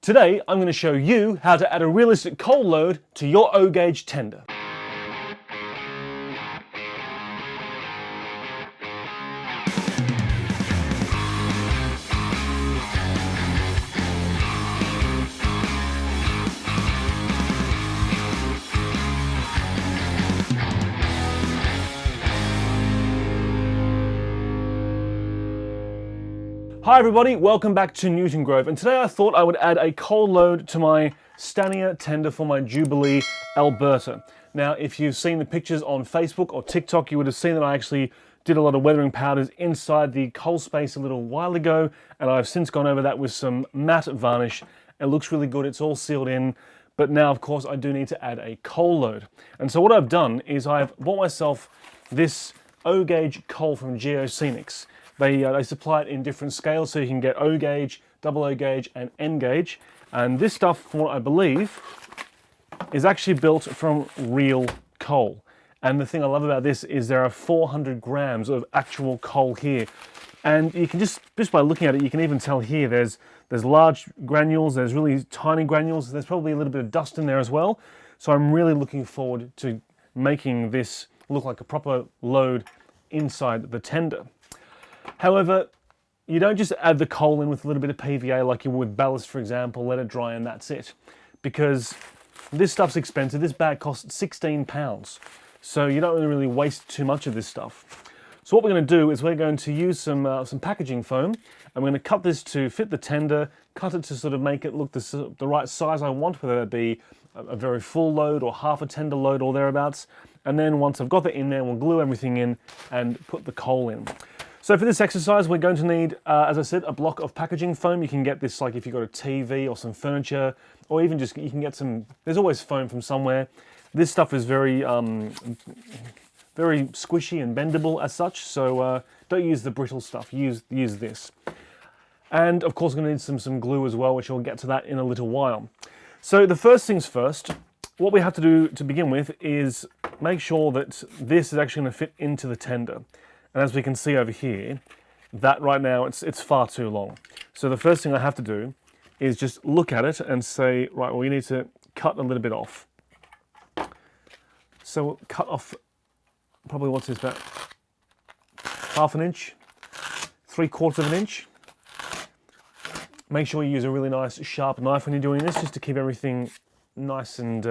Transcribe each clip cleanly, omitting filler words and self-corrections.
Today, I'm going to show you how to add a realistic coal load to your O-gauge tender. Hi everybody, welcome back to Newton Grove, and today I thought I would add a coal load to my Stania tender for my Jubilee Alberta. Now, if you've seen the pictures on Facebook or TikTok, you would have seen that I actually did a lot of weathering powders inside the coal space a little while ago, and I've since gone over that with some matte varnish. It looks really good, it's all sealed in, but now of course I do need to add a coal load. And so what I've done is I've bought myself this O-gauge coal from Geoscenics. They supply it in different scales, so you can get O gauge, double O gauge, and N gauge. And this stuff, from what I believe, is actually built from real coal. And the thing I love about this is there are 400 grams of actual coal here. And you can just by looking at it, you can even tell here there's large granules, there's really tiny granules, there's probably a little bit of dust in there as well. So I'm really looking forward to making this look like a proper load inside the tender. However, you don't just add the coal in with a little bit of PVA like you would ballast, for example, let it dry and that's it. Because this stuff's expensive. This bag costs £16. So you don't really waste too much of this stuff. So what we're going to do is we're going to use some packaging foam, and we're going to cut this to fit the tender, cut it to sort of make it look the right size I want, whether it be a very full load or half a tender load or thereabouts. And then once I've got that in there, we'll glue everything in and put the coal in. So for this exercise, we're going to need, as I said, a block of packaging foam. You can get this like if you've got a TV or some furniture, or even just, you can get some, there's always foam from somewhere. This stuff is very squishy and bendable as such, so don't use the brittle stuff, use this. And of course, we're going to need some glue as well, which we'll get to that in a little while. So the first things first, what we have to do to begin with is make sure that this is actually going to fit into the tender. And as we can see over here, that right now, it's far too long. So the first thing I have to do is just look at it and say, right, well, you need to cut a little bit off. So we'll cut off probably what's this, about half an inch, 3/4 of an inch. Make sure you use a really nice sharp knife when you're doing this, just to keep everything nice and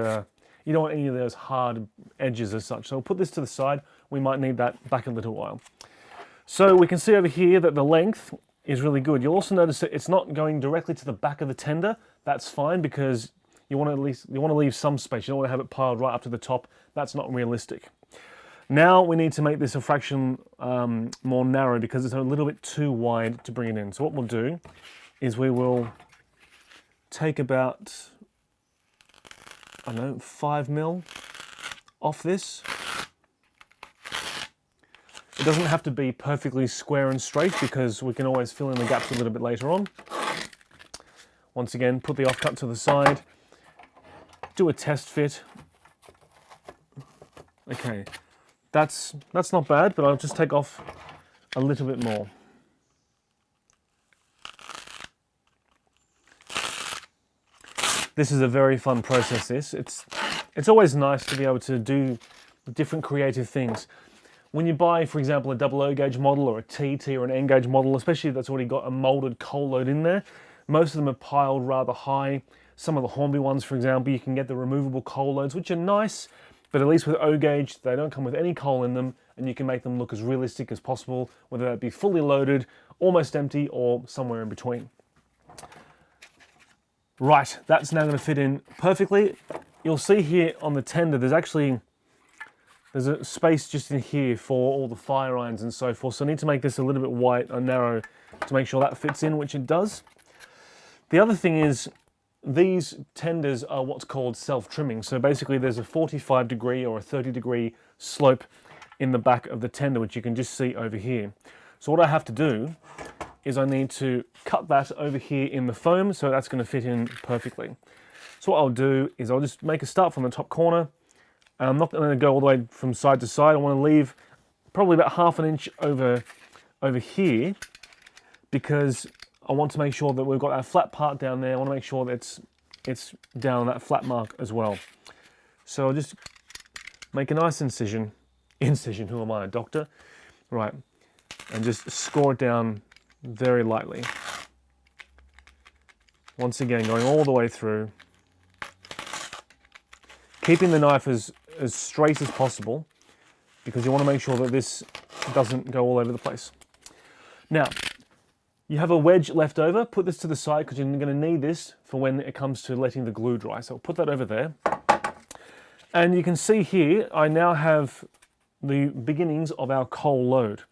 you don't want any of those hard edges as such. So we'll put this to the side. We might need that back in a little while. So we can see over here that the length is really good. You'll also notice that it's not going directly to the back of the tender. That's fine because you want to leave some space. You don't want to have it piled right up to the top. That's not realistic. Now we need to make this a fraction more narrow because it's a little bit too wide to bring it in. So what we'll do is we will take about, I don't know, 5 mil off this. It doesn't have to be perfectly square and straight because we can always fill in the gaps a little bit later on. Once again, put the offcut to the side. Do a test fit. Okay, that's not bad, but I'll just take off a little bit more. This is a very fun process, this. It's always nice to be able to do different creative things. When you buy, for example, a double O gauge model or a TT or an N gauge model, especially if that's already got a molded coal load in there, most of them are piled rather high. Some of the Hornby ones, for example, you can get the removable coal loads, which are nice, but at least with O gauge, they don't come with any coal in them, and you can make them look as realistic as possible, whether that be fully loaded, almost empty, or somewhere in between. Right, that's now going to fit in perfectly. You'll see here on the tender, there's a space just in here for all the fire irons and so forth. So I need to make this a little bit wide and narrow to make sure that fits in, which it does. The other thing is these tenders are what's called self-trimming. So basically there's a 45-degree or a 30-degree slope in the back of the tender, which you can just see over here. So what I have to do is I need to cut that over here in the foam, so that's going to fit in perfectly. So what I'll do is I'll just make a start from the top corner. And I'm not going to go all the way from side to side. I want to leave probably about half an inch over here because I want to make sure that we've got our flat part down there. I want to make sure that it's down that flat mark as well. So I'll just make a nice incision. Incision, who am I, a doctor? Right, and just score it down very lightly. Once again, going all the way through. Keeping the knife as straight as possible, because you want to make sure that this doesn't go all over the place. Now, you have a wedge left over. Put this to the side because you're going to need this for when it comes to letting the glue dry. So I'll put that over there. And you can see here, I now have the beginnings of our coal load.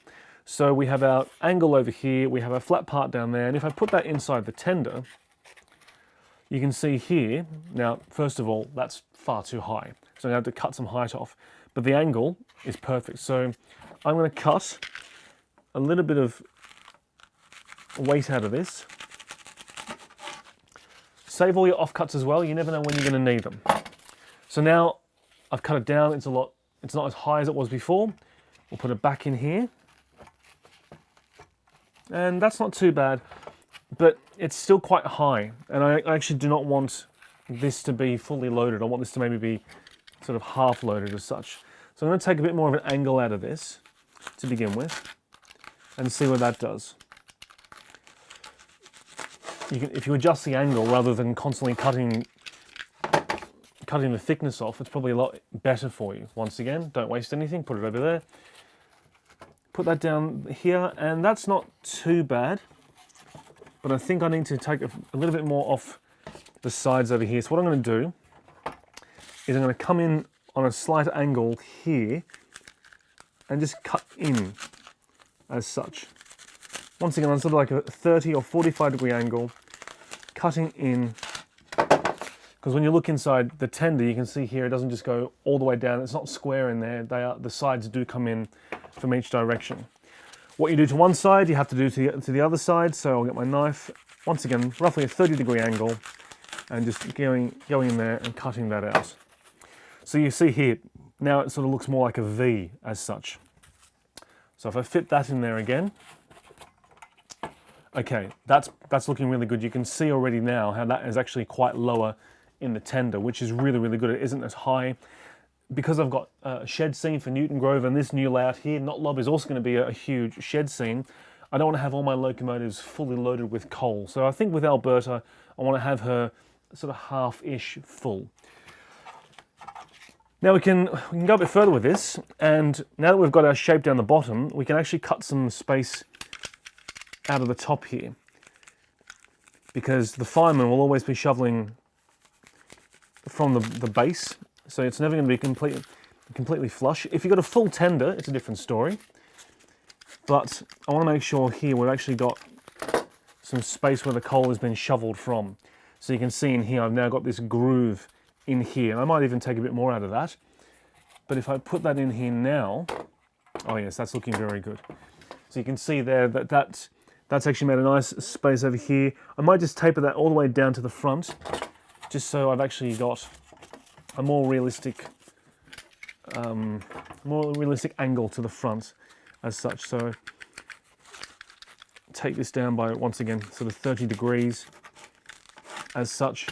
So we have our angle over here, we have our flat part down there, and if I put that inside the tender, you can see here, now first of all, that's far too high. So I'm going to have to cut some height off. But the angle is perfect. So I'm going to cut a little bit of weight out of this. Save all your offcuts as well. You never know when you're going to need them. So now I've cut it down. It's not as high as it was before. We'll put it back in here. And that's not too bad, but it's still quite high. And I actually do not want this to be fully loaded. I want this to maybe be sort of half loaded as such. So I'm going to take a bit more of an angle out of this to begin with and see what that does. If you adjust the angle rather than constantly cutting the thickness off, it's probably a lot better for you. Once again, don't waste anything, put it over there. Put that down here, and that's not too bad, but I think I need to take a little bit more off the sides over here. So what I'm going to do is I'm going to come in on a slight angle here and just cut in as such. Once again, on sort of like a 30 or 45 degree angle, cutting in, because when you look inside the tender, you can see here it doesn't just go all the way down. It's not square in there. The sides do come in from each direction. What you do to one side, you have to do to the other side. So I'll get my knife, once again, roughly a 30 degree angle, and just going in there and cutting that out. So you see here, now it sort of looks more like a V as such. So if I fit that in there again, okay, that's looking really good. You can see already now how that is actually quite lower in the tender, which is really, really good. It isn't as high. Because I've got a shed scene for Newton Grove and this new layout here, Knot Lob is also going to be a huge shed scene. I don't want to have all my locomotives fully loaded with coal. So I think with Alberta, I want to have her sort of half-ish full. Now we can go a bit further with this, and now that we've got our shape down the bottom, we can actually cut some space out of the top here, because the fireman will always be shoveling from the base, so it's never going to be completely flush. If you've got a full tender, it's a different story, but I want to make sure here we've actually got some space where the coal has been shoveled from. So you can see in here I've now got this groove in here, and I might even take a bit more out of that, but if I put that in here now, oh yes, that's looking very good. So you can see there that's actually made a nice space over here. I might just taper that all the way down to the front, just so I've actually got a more realistic angle to the front as such. So take this down by, once again, sort of 30 degrees as such.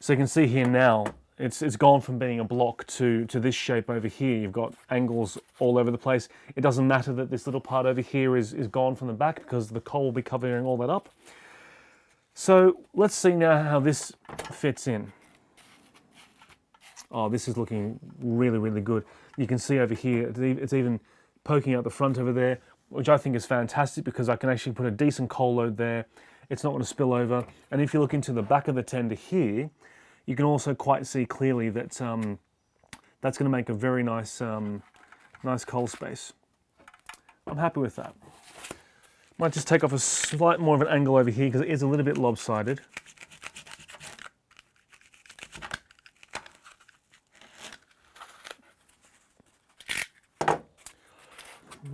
So you can see here now, it's gone from being a block to this shape over here. You've got angles all over the place. It doesn't matter that this little part over here is gone from the back, because the coal will be covering all that up. So let's see now how this fits in. Oh, this is looking really, really good. You can see over here, it's even poking out the front over there, which I think is fantastic, because I can actually put a decent coal load there. It's not going to spill over. And if you look into the back of the tender here, you can also quite see clearly that that's going to make a very nice, nice coal space. I'm happy with that. Might just take off a slight more of an angle over here, because it is a little bit lopsided.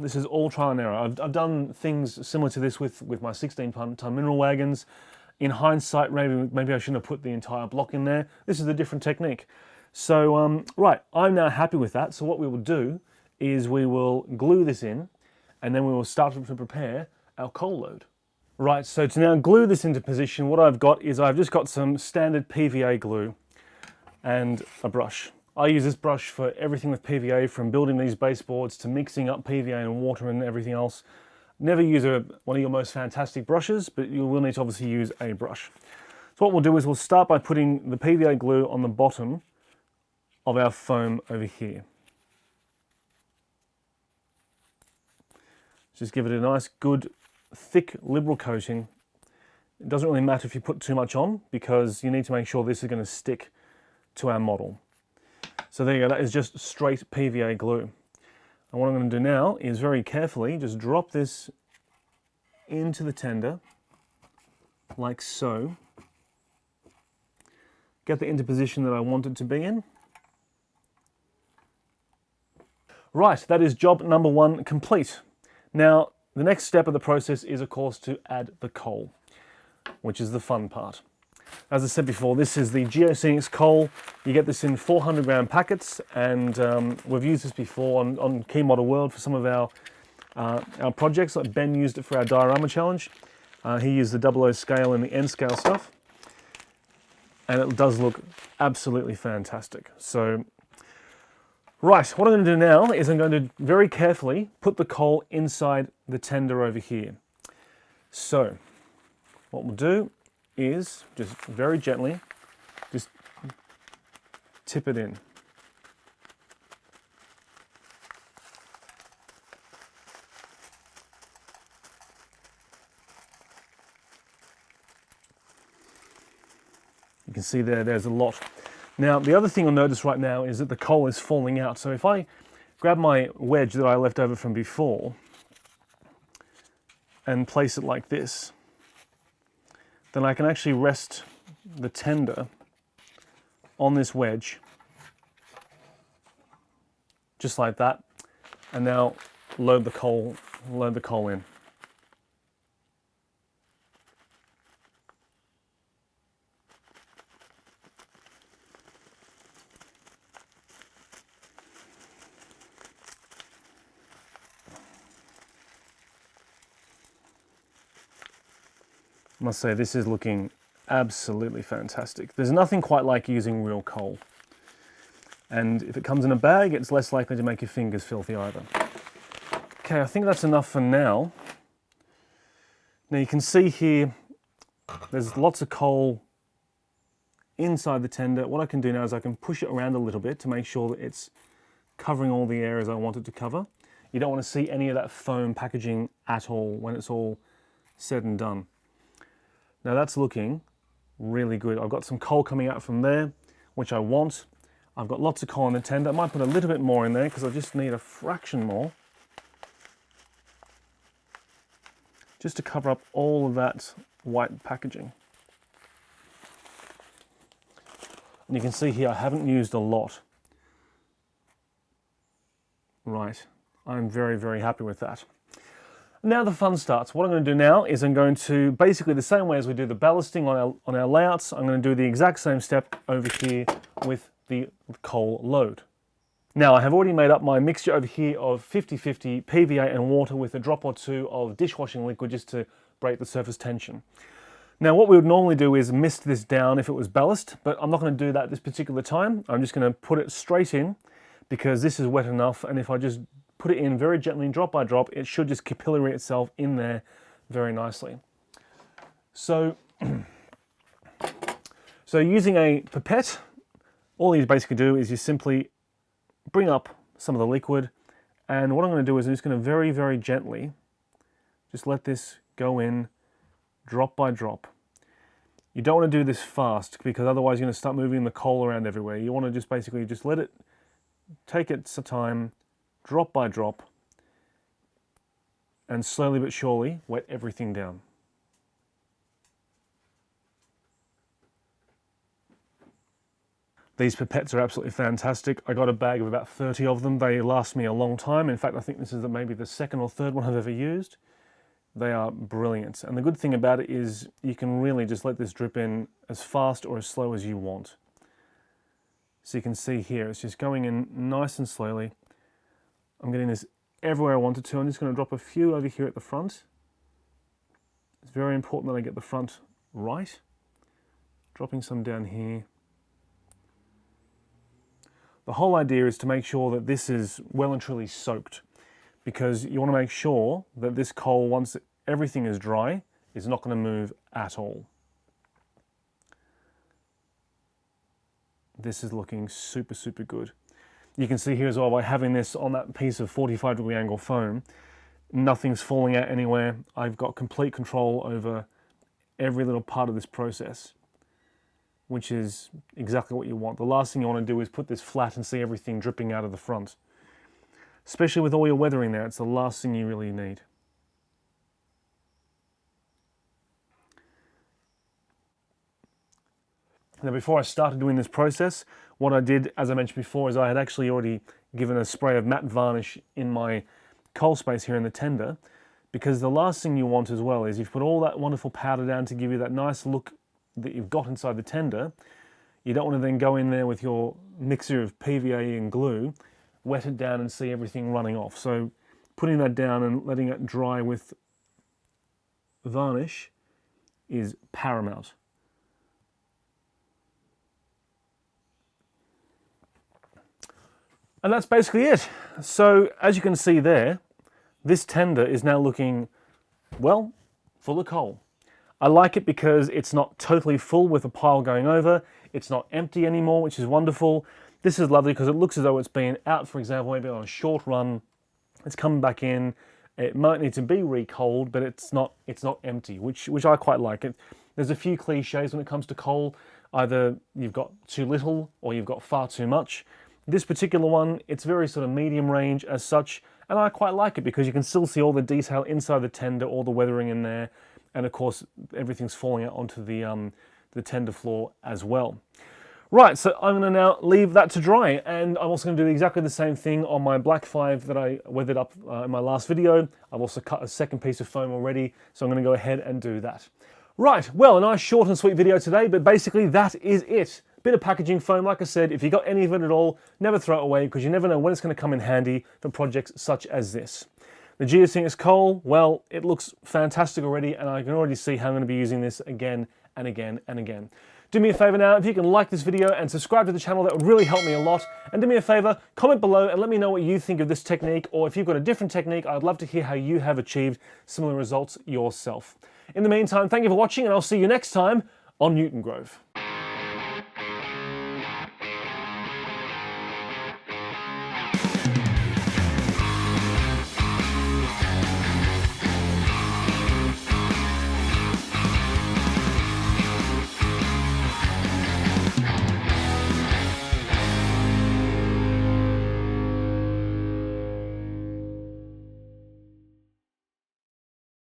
This is all trial and error. I've done things similar to this with my 16-ton mineral wagons. In hindsight, maybe I shouldn't have put the entire block in there. This is a different technique. So, right, I'm now happy with that. So what we will do is we will glue this in, and then we will start to prepare our coal load. Right, so to now glue this into position, what I've got is I've just got some standard PVA glue and a brush. I use this brush for everything with PVA, from building these baseboards to mixing up PVA and water and everything else. Never use one of your most fantastic brushes, but you will need to obviously use a brush. So what we'll do is we'll start by putting the PVA glue on the bottom of our foam over here. Just give it a nice, good, thick, liberal coating. It doesn't really matter if you put too much on, because you need to make sure this is going to stick to our model. So there you go, that is just straight PVA glue. And what I'm going to do now is very carefully just drop this into the tender, like so. Get it into position that I want it to be in. Right, that is job number 1 complete. Now, the next step of the process is, of course, to add the coal, which is the fun part. As I said before, this is the Geoscenics coal. You get this in 400 gram packets, and we've used this before on Key Model World for some of our projects. Like Ben used it for our diorama challenge. He used the 00 scale and the N scale stuff, and it does look absolutely fantastic. So, right, what I'm going to do now is I'm going to very carefully put the coal inside the tender over here. So, what we'll do is just very gently just tip it in. You can see there's a lot. Now, the other thing you'll notice right now is that the coal is falling out. So if I grab my wedge that I left over from before and place it like this, then I can actually rest the tender on this wedge, just like that, and now load the coal in. I must say, this is looking absolutely fantastic. There's nothing quite like using real coal. And if it comes in a bag, it's less likely to make your fingers filthy either. Okay, I think that's enough for now. Now you can see here, there's lots of coal inside the tender. What I can do now is I can push it around a little bit to make sure that it's covering all the areas I want it to cover. You don't want to see any of that foam packaging at all when it's all said and done. Now that's looking really good. I've got some coal coming out from there, which I want. I've got lots of coal in the tender. I might put a little bit more in there because I just need a fraction more, just to cover up all of that white packaging. And you can see here I haven't used a lot. Right, I'm very, very happy with that. Now the fun starts. What I'm going to do now is I'm going to, basically the same way as we do the ballasting on our layouts, I'm going to do the exact same step over here with the coal load. Now I have already made up my mixture over here of 50-50 PVA and water with a drop or two of dishwashing liquid just to break the surface tension. Now what we would normally do is mist this down if it was ballast, but I'm not going to do that this particular time. I'm just going to put it straight in because this is wet enough, and if I just put it in very gently, drop by drop, it should just capillary itself in there very nicely. So, using a pipette, all you basically do is you simply bring up some of the liquid, and what I'm going to do is I'm just going to very, very gently just let this go in drop by drop. You don't want to do this fast because otherwise you're going to start moving the coal around everywhere. You want to just basically just let it take its time, drop by drop, and slowly but surely wet everything down. These pipettes are absolutely fantastic. I got a bag of about 30 of them. They last me a long time. In fact, I think this is maybe the second or third one I've ever used. They are brilliant. And the good thing about it is you can really just let this drip in as fast or as slow as you want. So you can see here, it's just going in nice and slowly. I'm getting this everywhere I wanted to. I'm just going to drop a few over here at the front. It's very important that I get the front right. Dropping some down here. The whole idea is to make sure that this is well and truly soaked, because you want to make sure that this coal, once everything is dry, is not going to move at all. This is looking super, super good. You can see here as well, by having this on that piece of 45-degree angle foam, nothing's falling out anywhere. I've got complete control over every little part of this process, which is exactly what you want. The last thing you want to do is put this flat and see everything dripping out of the front. Especially with all your weathering there, it's the last thing you really need. Now, before I started doing this process, what I did, as I mentioned before, is I had actually already given a spray of matte varnish in my coal space here in the tender, because the last thing you want as well is you've put all that wonderful powder down to give you that nice look that you've got inside the tender. You don't want to then go in there with your mixture of PVA and glue, wet it down and see everything running off. So putting that down and letting it dry with varnish is paramount. And that's basically it. So as you can see there, this tender is now looking, well, full of coal. I like it because it's not totally full with a pile going over. It's not empty anymore, which is wonderful. This is lovely because it looks as though it's been out, for example, maybe on a short run. It's coming back in. It might need to be recoaled, but it's not empty, which I quite like. There's a few cliches when it comes to coal. Either you've got too little or you've got far too much. This particular one, it's very sort of medium range as such, and I quite like it because you can still see all the detail inside the tender, all the weathering in there, and of course everything's falling out onto the tender floor as well. Right, so I'm going to now leave that to dry, and I'm also going to do exactly the same thing on my Black 5 that I weathered up in my last video. I've also cut a second piece of foam already, so I'm going to go ahead and do that. Right, well, a nice short and sweet video today, but basically that is it. Bit of packaging foam, like I said, if you got any of it at all, never throw it away because you never know when it's going to come in handy for projects such as this. The Geoscenics coal, well, it looks fantastic already, and I can already see how I'm going to be using this again and again and again. Do me a favor now, if you can like this video and subscribe to the channel, that would really help me a lot. And do me a favor, comment below and let me know what you think of this technique, or if you've got a different technique, I'd love to hear how you have achieved similar results yourself. In the meantime, thank you for watching, and I'll see you next time on Newton Grove.